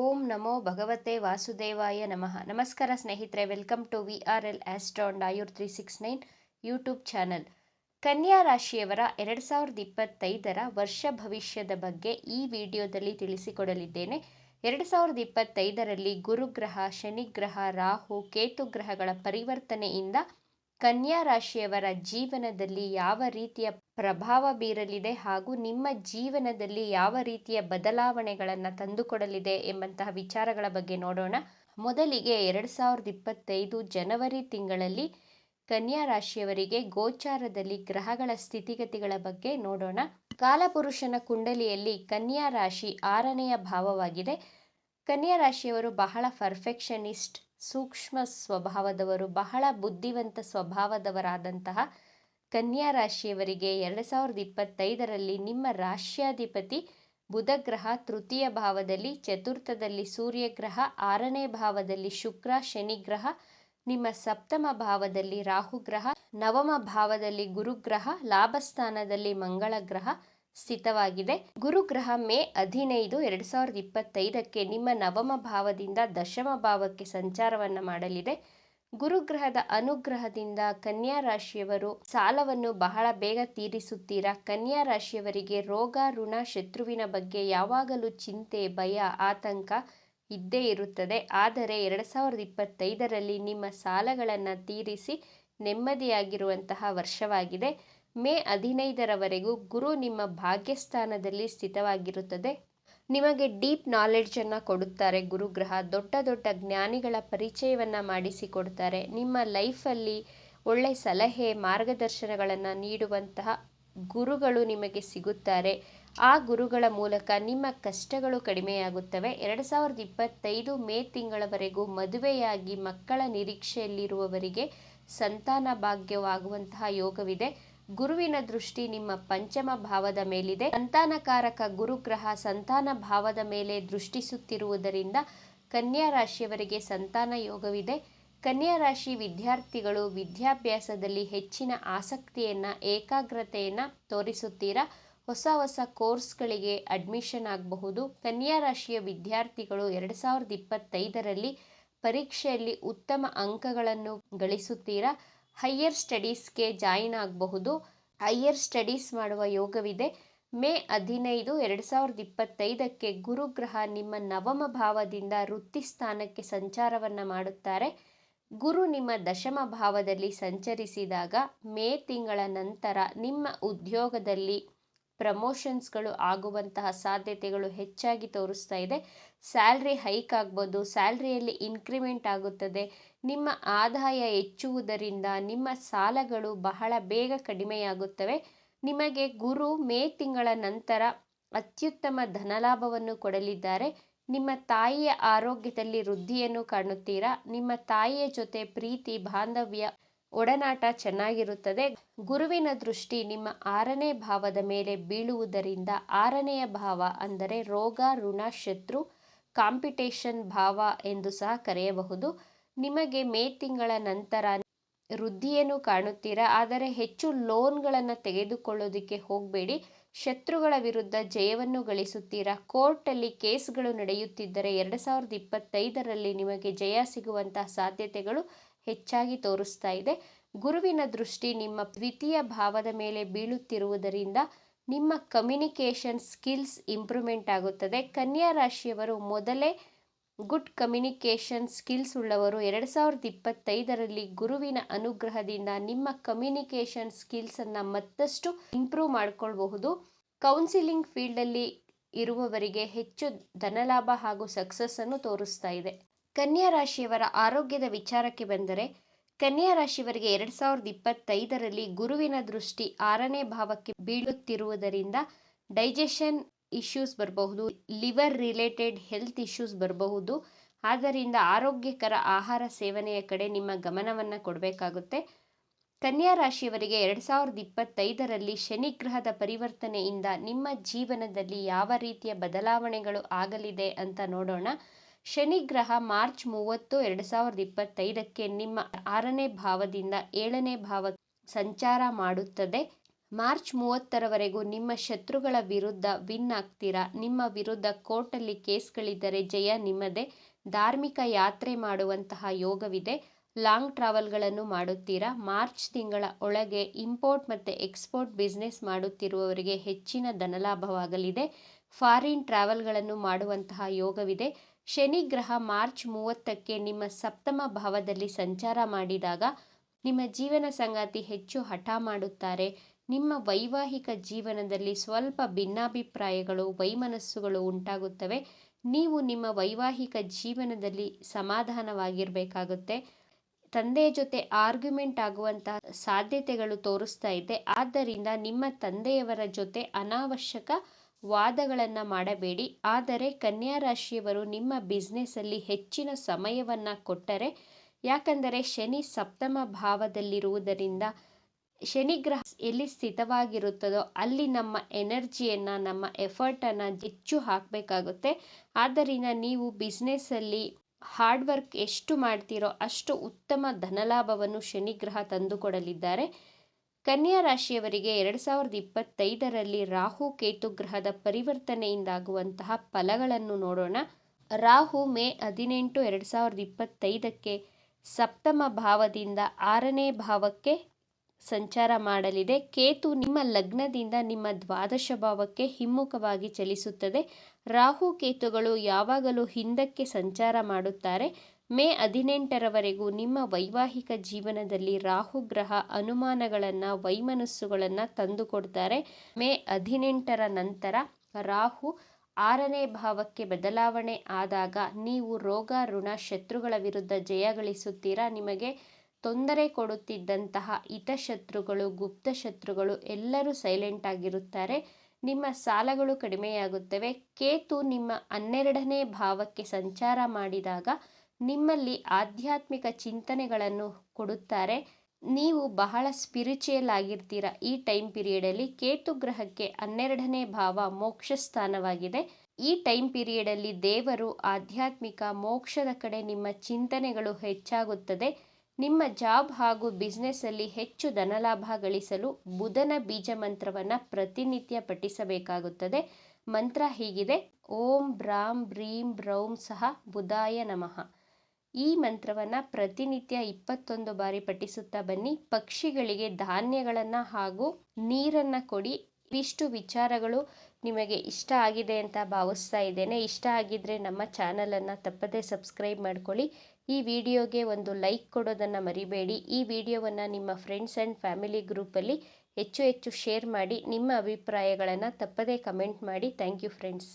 ಓಂ ನಮೋ ಭಗವತೆ ವಾಸುದೇವಾಯ ನಮಃ. ನಮಸ್ಕಾರ ಸ್ನೇಹಿತರೆ, welcome to VRL astro and Ayur 369 YouTube channel. ಕನ್ಯಾ ರಾಶಿಯವರ 2025ರ ವರ್ಷ ಭವಿಷ್ಯದ ಬಗ್ಗೆ ಈ ವಿಡಿಯೋದಲ್ಲಿ ತಿಳಿಸಿಕೊಡಲಿದ್ದೇನೆ. 2025ರಲ್ಲಿ ಗುರುಗ್ರಹ, ಶನಿಗ್ರಹ, ರಾಹು, ಕೇತು ಗ್ರಹಗಳ ಪರಿವರ್ತನೆಯಿಂದ ಕನ್ಯಾ ರಾಶಿಯವರ ಜೀವನದಲ್ಲಿ ಯಾವ ರೀತಿಯ ಪ್ರಭಾವ ಬೀರಲಿದೆ ಹಾಗೂ ನಿಮ್ಮ ಜೀವನದಲ್ಲಿ ಯಾವ ರೀತಿಯ ಬದಲಾವಣೆಗಳನ್ನು ತಂದುಕೊಡಲಿದೆ ಎಂಬಂತಹ ವಿಚಾರಗಳ ಬಗ್ಗೆ ನೋಡೋಣ. ಮೊದಲಿಗೆ 2025 ಜನವರಿ ತಿಂಗಳಲ್ಲಿ ಕನ್ಯಾ ರಾಶಿಯವರಿಗೆ ಗೋಚಾರದಲ್ಲಿ ಗ್ರಹಗಳ ಸ್ಥಿತಿಗತಿಗಳ ಬಗ್ಗೆ ನೋಡೋಣ. ಕಾಲಪುರುಷನ ಕುಂಡಲಿಯಲ್ಲಿ ಕನ್ಯಾ ರಾಶಿ 6ನೆಯ ಭಾವವಾಗಿದೆ. ಕನ್ಯಾ ರಾಶಿಯವರು ಬಹಳ ಪರ್ಫೆಕ್ಷನಿಸ್ಟ್, ಸೂಕ್ಷ್ಮ ಸ್ವಭಾವದವರು, ಬಹಳ ಬುದ್ಧಿವಂತ ಸ್ವಭಾವದವರಾದಂತಹ ಕನ್ಯಾ ರಾಶಿಯವರಿಗೆ 2025ರಲ್ಲಿ ನಿಮ್ಮ ರಾಶ್ಯಾಧಿಪತಿ ಬುಧ ಗ್ರಹ ತೃತೀಯ ಭಾವದಲ್ಲಿ, ಚತುರ್ಥದಲ್ಲಿ ಸೂರ್ಯಗ್ರಹ, 6ನೇ ಭಾವದಲ್ಲಿ ಶುಕ್ರ ಶನಿಗ್ರಹ, ನಿಮ್ಮ ಸಪ್ತಮ ಭಾವದಲ್ಲಿ ರಾಹುಗ್ರಹ, ನವಮ ಭಾವದಲ್ಲಿ ಗುರುಗ್ರಹ, ಲಾಭಸ್ಥಾನದಲ್ಲಿ ಮಂಗಳ ಗ್ರಹ ಸ್ಥಿತವಾಗಿದೆ. ಗುರುಗ್ರಹ ಮೇ 15, 2025ಕ್ಕೆ ನಿಮ್ಮ ನವಮ ಭಾವದಿಂದ ದಶಮ ಭಾವಕ್ಕೆ ಸಂಚಾರವನ್ನು ಮಾಡಲಿದೆ. ಗುರುಗ್ರಹದ ಅನುಗ್ರಹದಿಂದ ಕನ್ಯಾ ರಾಶಿಯವರು ಸಾಲವನ್ನು ಬಹಳ ಬೇಗ ತೀರಿಸುತ್ತೀರಾ. ಕನ್ಯಾ ರಾಶಿಯವರಿಗೆ ರೋಗ, ಋಣ, ಶತ್ರುವಿನ ಬಗ್ಗೆ ಯಾವಾಗಲೂ ಚಿಂತೆ, ಭಯ, ಆತಂಕ ಇದ್ದೇ ಇರುತ್ತದೆ. ಆದರೆ 2025ರಲ್ಲಿ ನಿಮ್ಮ ಸಾಲಗಳನ್ನು ತೀರಿಸಿ ನೆಮ್ಮದಿಯಾಗಿರುವಂತಹ ವರ್ಷವಾಗಿದೆ. ಮೇ 15ರವರೆಗೂ ಗುರು ನಿಮ್ಮ ಭಾಗ್ಯಸ್ಥಾನದಲ್ಲಿ ಸ್ಥಿತವಾಗಿರುತ್ತದೆ. ನಿಮಗೆ ಡೀಪ್ ನಾಲೆಡ್ಜನ್ನು ಕೊಡುತ್ತಾರೆ. ಗುರುಗ್ರಹ ದೊಡ್ಡ ದೊಡ್ಡ ಜ್ಞಾನಿಗಳ ಪರಿಚಯವನ್ನು ಮಾಡಿಸಿಕೊಡ್ತಾರೆ. ನಿಮ್ಮ ಲೈಫಲ್ಲಿ ಒಳ್ಳೆ ಸಲಹೆ, ಮಾರ್ಗದರ್ಶನಗಳನ್ನು ನೀಡುವಂತಹ ಗುರುಗಳು ನಿಮಗೆ ಸಿಗುತ್ತಾರೆ. ಆ ಗುರುಗಳ ಮೂಲಕ ನಿಮ್ಮ ಕಷ್ಟಗಳು ಕಡಿಮೆಯಾಗುತ್ತವೆ. 2025 ಮೇ ತಿಂಗಳವರೆಗೂ ಮದುವೆಯಾಗಿ ಮಕ್ಕಳ ನಿರೀಕ್ಷೆಯಲ್ಲಿರುವವರಿಗೆ ಸಂತಾನ ಭಾಗ್ಯವಾಗುವಂತಹ ಯೋಗವಿದೆ. ಗುರುವಿನ ದೃಷ್ಟಿ ನಿಮ್ಮ ಪಂಚಮ ಭಾವದ ಮೇಲಿದೆ. ಸಂತಾನಕಾರಕ ಗುರುಗ್ರಹ ಸಂತಾನ ಭಾವದ ಮೇಲೆ ದೃಷ್ಟಿಸುತ್ತಿರುವುದರಿಂದ ಕನ್ಯಾ ರಾಶಿಯವರಿಗೆ ಸಂತಾನ ಯೋಗವಿದೆ. ಕನ್ಯಾ ರಾಶಿ ವಿದ್ಯಾರ್ಥಿಗಳು ವಿದ್ಯಾಭ್ಯಾಸದಲ್ಲಿ ಹೆಚ್ಚಿನ ಆಸಕ್ತಿಯನ್ನು, ಏಕಾಗ್ರತೆಯನ್ನು ತೋರಿಸುತ್ತೀರಾ. ಹೊಸ ಕೋರ್ಸ್ಗಳಿಗೆ ಅಡ್ಮಿಷನ್ ಆಗಬಹುದು. ಕನ್ಯಾ ರಾಶಿಯ ವಿದ್ಯಾರ್ಥಿಗಳು 2025ರಲ್ಲಿ ಪರೀಕ್ಷೆಯಲ್ಲಿ ಉತ್ತಮ ಅಂಕಗಳನ್ನು ಗಳಿಸುತ್ತೀರಾ. ಹೈಯರ್ ಸ್ಟಡೀಸ್ಗೆ ಜಾಯಿನ್ ಆಗಬಹುದು. ಹೈಯರ್ ಸ್ಟಡೀಸ್ ಮಾಡುವ ಯೋಗವಿದೆ. ಮೇ 15, 2025ಕ್ಕೆ ಗುರುಗ್ರಹ ನಿಮ್ಮ ನವಮ ಭಾವದಿಂದ ವೃತ್ತಿ ಸ್ಥಾನಕ್ಕೆ ಸಂಚಾರವನ್ನು ಮಾಡುತ್ತಾರೆ. ಗುರು ನಿಮ್ಮ ದಶಮ ಭಾವದಲ್ಲಿ ಸಂಚರಿಸಿದಾಗ ಮೇ ತಿಂಗಳ ನಂತರ ನಿಮ್ಮ ಉದ್ಯೋಗದಲ್ಲಿ ಪ್ರಮೋಷನ್ಸ್ಗಳು ಆಗುವಂತಹ ಸಾಧ್ಯತೆಗಳು ಹೆಚ್ಚಾಗಿ ತೋರಿಸ್ತಾ ಇದೆ. ಸ್ಯಾಲ್ರಿ ಹೈಕ್ ಆಗ್ಬೋದು, ಸ್ಯಾಲ್ರಿಯಲ್ಲಿ ಇನ್ಕ್ರಿಮೆಂಟ್ ಆಗುತ್ತದೆ. ನಿಮ್ಮ ಆದಾಯ ಹೆಚ್ಚುವುದರಿಂದ ನಿಮ್ಮ ಸಾಲಗಳು ಬಹಳ ಬೇಗ ಕಡಿಮೆಯಾಗುತ್ತವೆ. ನಿಮಗೆ ಗುರು ಮೇ ತಿಂಗಳ ನಂತರ ಅತ್ಯುತ್ತಮ ಧನಲಾಭವನ್ನು ಕೊಡಲಿದ್ದಾರೆ. ನಿಮ್ಮ ತಾಯಿಯ ಆರೋಗ್ಯದಲ್ಲಿ ವೃದ್ಧಿಯನ್ನು ಕಾಣುತ್ತೀರಾ. ನಿಮ್ಮ ತಾಯಿಯ ಜೊತೆ ಪ್ರೀತಿ, ಬಾಂಧವ್ಯ, ಒಡನಾಟ ಚೆನ್ನಾಗಿರುತ್ತದೆ. ಗುರುವಿನ ದೃಷ್ಟಿ ನಿಮ್ಮ 6ನೇ ಭಾವದ ಮೇಲೆ ಬೀಳುವುದರಿಂದ 6ನೆಯ ಭಾವ ಅಂದರೆ ರೋಗ, ಋಣ, ಶತ್ರು, ಕಾಂಪಿಟೇಷನ್ ಭಾವ ಎಂದು ಸಹ ಕರೆಯಬಹುದು. ನಿಮಗೆ ಮೇ ತಿಂಗಳ ನಂತರ ವೃದ್ಧಿಯನ್ನು ಕಾಣುತ್ತೀರಾ. ಆದರೆ ಹೆಚ್ಚು ಲೋನ್ಗಳನ್ನು ತೆಗೆದುಕೊಳ್ಳೋದಕ್ಕೆ ಹೋಗಬೇಡಿ. ಶತ್ರುಗಳ ವಿರುದ್ಧ ಜಯವನ್ನು ಗಳಿಸುತ್ತೀರಾ. ಕೋರ್ಟಲ್ಲಿ ಕೇಸ್ಗಳು ನಡೆಯುತ್ತಿದ್ದರೆ 2025ರಲ್ಲಿ ನಿಮಗೆ ಜಯ ಸಿಗುವಂತಹ ಸಾಧ್ಯತೆಗಳು ಹೆಚ್ಚಾಗಿ ತೋರಿಸ್ತಾ ಇದೆ. ಗುರುವಿನ ದೃಷ್ಟಿ ನಿಮ್ಮ ದ್ವಿತೀಯ ಭಾವದ ಮೇಲೆ ಬೀಳುತ್ತಿರುವುದರಿಂದ ನಿಮ್ಮ ಕಮ್ಯುನಿಕೇಷನ್ ಸ್ಕಿಲ್ಸ್ ಇಂಪ್ರೂವ್ಮೆಂಟ್ ಆಗುತ್ತದೆ. ಕನ್ಯಾ ರಾಶಿಯವರು ಮೊದಲೇ ಗುಡ್ ಕಮ್ಯುನಿಕೇಷನ್ ಸ್ಕಿಲ್ಸ್ ಉಳ್ಳವರು. 2025ರಲ್ಲಿ ಗುರುವಿನ ಅನುಗ್ರಹದಿಂದ ನಿಮ್ಮ ಕಮ್ಯುನಿಕೇಷನ್ ಸ್ಕಿಲ್ಸನ್ನು ಮತ್ತಷ್ಟು ಇಂಪ್ರೂವ್ ಮಾಡಿಕೊಳ್ಳಬಹುದು. ಕೌನ್ಸಿಲಿಂಗ್ ಫೀಲ್ಡಲ್ಲಿ ಇರುವವರಿಗೆ ಹೆಚ್ಚು ಧನಲಾಭ ಹಾಗೂ ಸಕ್ಸಸ್ಸನ್ನು ತೋರಿಸ್ತಾ ಇದೆ. ಕನ್ಯಾ ರಾಶಿಯವರ ಆರೋಗ್ಯದ ವಿಚಾರಕ್ಕೆ ಬಂದರೆ, ಕನ್ಯಾ ರಾಶಿಯವರಿಗೆ 2025ರಲ್ಲಿ ಗುರುವಿನ ದೃಷ್ಟಿ 6ನೇ ಭಾವಕ್ಕೆ ಬೀಳುತ್ತಿರುವುದರಿಂದ ಡೈಜೆಷನ್ ಇಶ್ಯೂಸ್ ಬರಬಹುದು, ಲಿವರ್ ರಿಲೇಟೆಡ್ ಹೆಲ್ತ್ ಇಶ್ಯೂಸ್ ಬರಬಹುದು. ಆದ್ದರಿಂದ ಆರೋಗ್ಯಕರ ಆಹಾರ ಸೇವನೆಯ ಕಡೆ ನಿಮ್ಮ ಗಮನವನ್ನು ಕೊಡಬೇಕಾಗುತ್ತೆ. ಕನ್ಯಾ ರಾಶಿಯವರಿಗೆ 2025ರಲ್ಲಿ ಶನಿಗ್ರಹದ ಪರಿವರ್ತನೆಯಿಂದ ನಿಮ್ಮ ಜೀವನದಲ್ಲಿ ಯಾವ ರೀತಿಯ ಬದಲಾವಣೆಗಳು ಆಗಲಿದೆ ಅಂತ ನೋಡೋಣ. ಶನಿಗ್ರಹ ಮಾರ್ಚ್ 30, 2025ಕ್ಕೆ ನಿಮ್ಮ 6ನೇ ಭಾವದಿಂದ 7ನೇ ಭಾವ ಸಂಚಾರ ಮಾಡುತ್ತದೆ. ಮಾರ್ಚ್ 30ರವರೆಗೂ ನಿಮ್ಮ ಶತ್ರುಗಳ ವಿರುದ್ಧ ವಿನ್ ಆಗ್ತೀರಾ. ನಿಮ್ಮ ವಿರುದ್ಧ ಕೋರ್ಟಲ್ಲಿ ಕೇಸ್ಗಳಿದ್ದರೆ ಜಯ ನಿಮ್ಮದೇ. ಧಾರ್ಮಿಕ ಯಾತ್ರೆ ಮಾಡುವಂತಹ ಯೋಗವಿದೆ. ಲಾಂಗ್ ಟ್ರಾವೆಲ್ಗಳನ್ನು ಮಾಡುತ್ತೀರಾ. ಮಾರ್ಚ್ ತಿಂಗಳ ಒಳಗೆ ಇಂಪೋರ್ಟ್ ಮತ್ತು ಎಕ್ಸ್ಪೋರ್ಟ್ ಬಿಸ್ನೆಸ್ ಮಾಡುತ್ತಿರುವವರಿಗೆ ಹೆಚ್ಚಿನ ಧನಲಾಭವಾಗಲಿದೆ. ಫಾರಿನ್ ಟ್ರಾವೆಲ್ಗಳನ್ನು ಮಾಡುವಂತಹ ಯೋಗವಿದೆ. ಶನಿ ಗ್ರಹ ಮಾರ್ಚ್ 30ಕ್ಕೆ ನಿಮ್ಮ ಸಪ್ತಮ ಭಾವದಲ್ಲಿ ಸಂಚಾರ ಮಾಡಿದಾಗ ನಿಮ್ಮ ಜೀವನ ಸಂಗಾತಿ ಹೆಚ್ಚು ಹಠ ಮಾಡುತ್ತಾರೆ. ನಿಮ್ಮ ವೈವಾಹಿಕ ಜೀವನದಲ್ಲಿ ಸ್ವಲ್ಪ ಭಿನ್ನಾಭಿಪ್ರಾಯಗಳು, ವೈಮನಸ್ಸುಗಳು ಉಂಟಾಗುತ್ತವೆ. ನೀವು ನಿಮ್ಮ ವೈವಾಹಿಕ ಜೀವನದಲ್ಲಿ ಸಮಾಧಾನವಾಗಿರಬೇಕಾಗುತ್ತೆ. ತಂದೆಯ ಜೊತೆ ಆರ್ಗ್ಯುಮೆಂಟ್ ಆಗುವಂತಹ ಸಾಧ್ಯತೆಗಳು ತೋರಿಸ್ತಾ ಇದೆ. ಆದ್ದರಿಂದ ನಿಮ್ಮ ತಂದೆಯವರ ಜೊತೆ ಅನಾವಶ್ಯಕ ವಾದಗಳನ್ನು ಮಾಡಬೇಡಿ. ಆದರೆ ಕನ್ಯಾ ರಾಶಿಯವರು ನಿಮ್ಮ ಬಿಸ್ನೆಸ್ಸಲ್ಲಿ ಹೆಚ್ಚಿನ ಸಮಯವನ್ನು ಕೊಟ್ಟರೆ, ಯಾಕಂದರೆ ಶನಿ ಸಪ್ತಮ ಭಾವದಲ್ಲಿರುವುದರಿಂದ ಶನಿ ಗ್ರಹ ಎಲ್ಲಿ ಸ್ಥಿತವಾಗಿರುತ್ತದೋ ಅಲ್ಲಿ ನಮ್ಮ ಎನರ್ಜಿಯನ್ನು, ನಮ್ಮ ಎಫರ್ಟನ್ನು ಹೆಚ್ಚು ಹಾಕಬೇಕಾಗುತ್ತೆ. ಆದ್ದರಿಂದ ನೀವು ಬಿಸ್ನೆಸ್ಸಲ್ಲಿ ಹಾರ್ಡ್ ವರ್ಕ್ ಎಷ್ಟು ಮಾಡ್ತೀರೋ ಅಷ್ಟು ಉತ್ತಮ ಧನಲಾಭವನ್ನು ಶನಿ ಗ್ರಹ ತಂದುಕೊಡಲಿದ್ದಾರೆ. ಕನ್ಯಾ ರಾಶಿಯವರಿಗೆ 2025ರಲ್ಲಿ ರಾಹು ಕೇತು ಗ್ರಹದ ಪರಿವರ್ತನೆಯಿಂದಾಗುವಂತಹ ಫಲಗಳನ್ನು ನೋಡೋಣ. ರಾಹು ಮೇ 18, 2025ಕ್ಕೆ ಸಪ್ತಮ ಭಾವದಿಂದ 6ನೇ ಭಾವಕ್ಕೆ ಸಂಚಾರ ಮಾಡಲಿದೆ. ಕೇತು ನಿಮ್ಮ ಲಗ್ನದಿಂದ ನಿಮ್ಮ ದ್ವಾದಶ ಭಾವಕ್ಕೆ ಹಿಮ್ಮುಖವಾಗಿ ಚಲಿಸುತ್ತದೆ. ರಾಹು ಕೇತುಗಳು ಯಾವಾಗಲೂ ಹಿಂದಕ್ಕೆ ಸಂಚಾರ ಮಾಡುತ್ತಾರೆ. ಮೇ 18ರವರೆಗೂ ನಿಮ್ಮ ವೈವಾಹಿಕ ಜೀವನದಲ್ಲಿ ರಾಹು ಗ್ರಹ ಅನುಮಾನಗಳನ್ನು, ವೈಮನಸ್ಸುಗಳನ್ನು ತಂದುಕೊಡ್ತಾರೆ. ಮೇ 18ರ ನಂತರ ರಾಹು 6ನೇ ಭಾವಕ್ಕೆ ಬದಲಾವಣೆ ಆದಾಗ ನೀವು ರೋಗ, ಋಣ, ಶತ್ರುಗಳ ವಿರುದ್ಧ ಜಯ ಗಳಿಸುತ್ತೀರಾ. ನಿಮಗೆ ತೊಂದರೆ ಕೊಡುತ್ತಿದ್ದಂತಹ ಹಿತಶತ್ರುಗಳು, ಗುಪ್ತ ಶತ್ರುಗಳು ಎಲ್ಲರೂ ಸೈಲೆಂಟ್ ಆಗಿರುತ್ತಾರೆ. ನಿಮ್ಮ ಸಾಲಗಳು ಕಡಿಮೆಯಾಗುತ್ತವೆ. ಕೇತು ನಿಮ್ಮ 12ನೇ ಭಾವಕ್ಕೆ ಸಂಚಾರ ಮಾಡಿದಾಗ ನಿಮ್ಮಲ್ಲಿ ಆಧ್ಯಾತ್ಮಿಕ ಚಿಂತನೆಗಳನ್ನು ಕೊಡುತ್ತಾರೆ. ನೀವು ಬಹಳ ಸ್ಪಿರಿಚುಯಲ್ ಆಗಿರ್ತೀರ. ಈ ಟೈಮ್ ಪೀರಿಯಡಲ್ಲಿ ಕೇತು ಗ್ರಹಕ್ಕೆ 12ನೇ ಭಾವ ಮೋಕ್ಷ ಸ್ಥಾನವಾಗಿದೆ. ಈ ಟೈಮ್ ಪೀರಿಯಡಲ್ಲಿ ದೇವರು, ಆಧ್ಯಾತ್ಮಿಕ, ಮೋಕ್ಷದ ಕಡೆ ನಿಮ್ಮ ಚಿಂತನೆಗಳು ಹೆಚ್ಚಾಗುತ್ತದೆ. ನಿಮ್ಮ ಜಾಬ್ ಹಾಗೂ ಬಿಸ್ನೆಸ್ಸಲ್ಲಿ ಹೆಚ್ಚು ಧನಲಾಭ ಗಳಿಸಲು ಬುಧನ ಬೀಜ ಮಂತ್ರವನ್ನು ಪ್ರತಿನಿತ್ಯ ಪಠಿಸಬೇಕಾಗುತ್ತದೆ. ಮಂತ್ರ ಹೀಗಿದೆ: ಓಂ ಬ್ರಾಂ ಬ್ರೀಂ ಬ್ರೌಂ ಸಹ ಬುಧಾಯ ನಮಃ. ಈ ಮಂತ್ರವನ್ನು ಪ್ರತಿನಿತ್ಯ 21 ಬಾರಿ ಪಠಿಸುತ್ತಾ ಬನ್ನಿ. ಪಕ್ಷಿಗಳಿಗೆ ಧಾನ್ಯಗಳನ್ನು ಹಾಗೂ ನೀರನ್ನು ಕೊಡಿ. ಇವಿಷ್ಟು ವಿಚಾರಗಳು ನಿಮಗೆ ಇಷ್ಟ ಆಗಿದೆ ಅಂತ ಭಾವಿಸ್ತಾ ಇದ್ದೇನೆ. ಇಷ್ಟ ಆಗಿದ್ದರೆ ನಮ್ಮ ಚಾನಲನ್ನು ತಪ್ಪದೇ ಸಬ್ಸ್ಕ್ರೈಬ್ ಮಾಡ್ಕೊಳ್ಳಿ. ಈ ವಿಡಿಯೋಗೆ ಒಂದು ಲೈಕ್ ಕೊಡೋದನ್ನು ಮರಿಬೇಡಿ. ಈ ವಿಡಿಯೋವನ್ನು ನಿಮ್ಮ ಫ್ರೆಂಡ್ಸ್ ಆ್ಯಂಡ್ ಫ್ಯಾಮಿಲಿ ಗ್ರೂಪಲ್ಲಿ ಹೆಚ್ಚು ಶೇರ್ ಮಾಡಿ. ನಿಮ್ಮ ಅಭಿಪ್ರಾಯಗಳನ್ನು ತಪ್ಪದೇ ಕಮೆಂಟ್ ಮಾಡಿ. Thank you friends.